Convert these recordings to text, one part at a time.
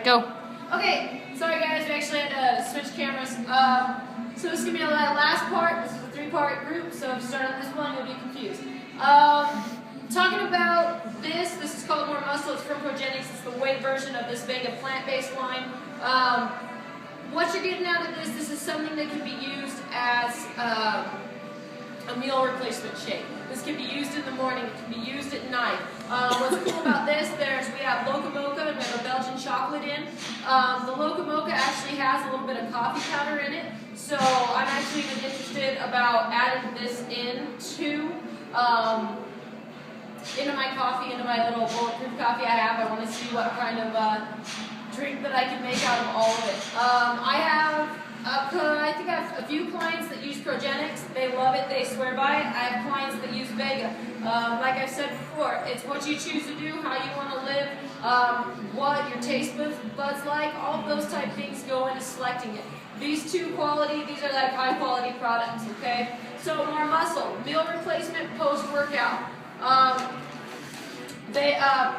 Go. Okay, sorry guys, we actually had to switch cameras. So this is going to be the last part. This is a three-part group, so if you start on this one, you'll be confused. Talking about this is called More Muscle. It's from Progenics. It's the weight version of this Vega plant-based line. What you're getting out of this is something that can be used as a meal replacement shake. This can be used in the morning, it can be used at night. What's cool about this, we have Loca Mocha and we have a Belgian chocolate in. The Loca Mocha actually has a little bit of coffee powder in it, so I'm actually even interested about adding this into my coffee, into my little bulletproof coffee I have. I want to see what kind of drink that I can make out of all of it. I think I have a few clients that use Progenics. They love it. They swear by it. I have clients that use Vega. Like I've said before, it's what you choose to do, how you want to live, what your taste buds like. All of those type things go into selecting it. These are like high quality products. Okay. So More Muscle, meal replacement post-workout.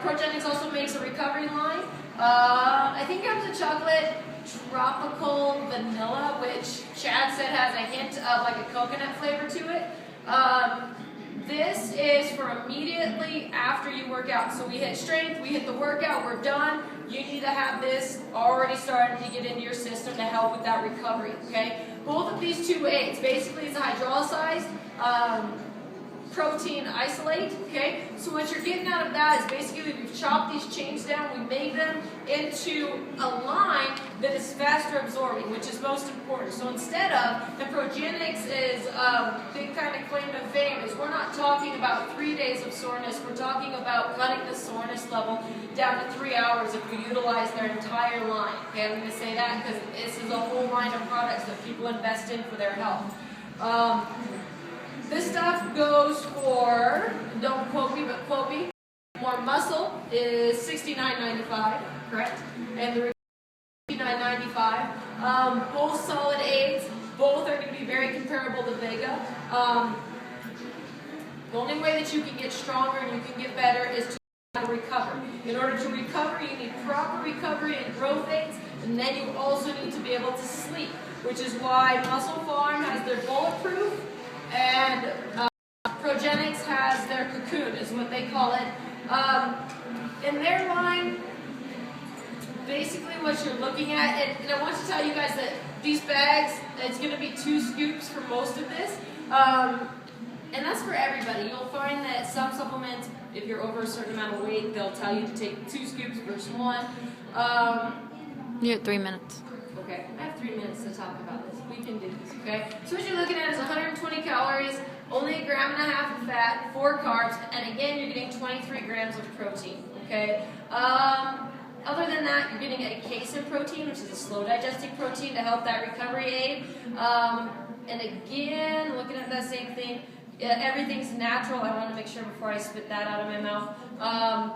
Progenics also makes a recovery line. I think it comes in chocolate tropical vanilla, which Chad said has a hint of like a coconut flavor to it. This is for immediately after you work out. So we hit strength, we hit the workout, we're done. You need to have this already starting to get into your system to help with that recovery, okay? Both of these two aids, basically it's a hydrolyzed protein isolate, okay? So what you're getting out of that is basically we've chopped these chains down, we made them into a line that is faster absorbing, which is most important. So instead of, the Progenics is big kind of claim to fame is we're not talking about 3 days of soreness, we're talking about cutting the soreness level down to 3 hours if we utilize their entire line. Okay, I'm going to say that because this is a whole line of products that people invest in for their health. This stuff goes for, don't quote me, but quote me, More Muscle is $69.95, correct? And the $59.95. Both solid aids, both are going to be very comparable to Vega. The only way that you can get stronger and you can get better is to recover. In order to recover, you need proper recovery and growth aids, and then you also need to be able to sleep, which is why Muscle Farm has their bulletproof, and Progenics has their cocoon, is what they call it. In their line, basically what you're looking at, and I want to tell you guys that these bags, it's going to be 2 scoops for most of this, and that's for everybody. You'll find that some supplements, if you're over a certain amount of weight, they'll tell you to take 2 scoops versus 1. You have 3 minutes. Okay, I have 3 minutes to talk about this. We can do this, okay? So what you're looking at is 120 calories, only 1.5 grams of fat, 4 carbs, and again, you're getting 23 grams of protein, okay? Other than that, you're getting a casein protein, which is a slow digesting protein to help that recovery aid. And again, looking at that same thing, everything's natural. I want to make sure before I spit that out of my mouth.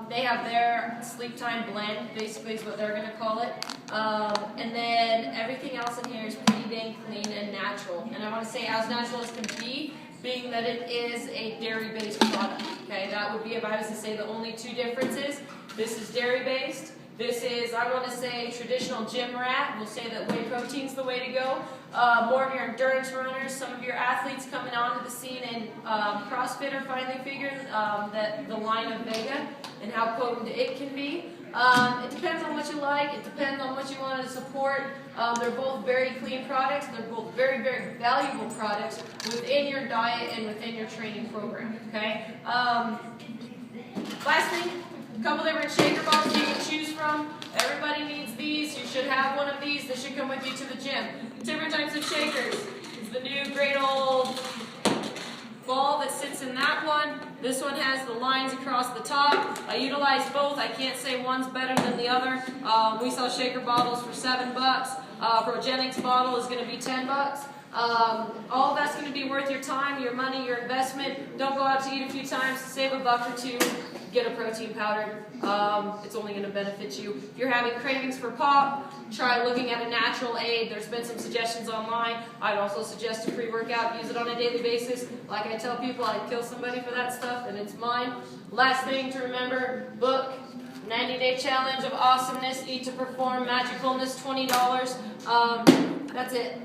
They have their sleep time blend, basically is what they're going to call it. And then everything else in here is pretty dang clean and natural. And I want to say as natural as can be, being that it is a dairy-based product. Okay, that would be if I was to say the only 2 differences. This is dairy-based. This is, I want to say, traditional gym rat. We'll say that whey protein's the way to go. More of your endurance runners, some of your athletes coming onto the scene, and CrossFit are finally figuring that the line of Vega and how potent it can be. It depends on what you like. It depends on what you want to support. They're both very clean products. They're both very, very valuable products within your diet and within your training program. Okay. Last thing. A couple different shaker bottles you can choose from. Everybody needs these. You should have one of these. This should come with you to the gym. Different types of shakers. It's the new great old ball that sits in that one. This one has the lines across the top. I utilize both. I can't say one's better than the other. We sell shaker bottles for $7. Progenics bottle is going to be $10. All that's going to be worth your time, your money, your investment. Don't go out to eat a few times to save $1 or $2. Get a protein powder. It's only going to benefit you. If you're having cravings for pop, try looking at a natural aid. There's been some suggestions online. I'd also suggest a pre-workout. Use it on a daily basis. Like I tell people, I'd kill somebody for that stuff, and it's mine. Last thing to remember, book, 90-day challenge of awesomeness, eat to perform, magicalness, $20. That's it.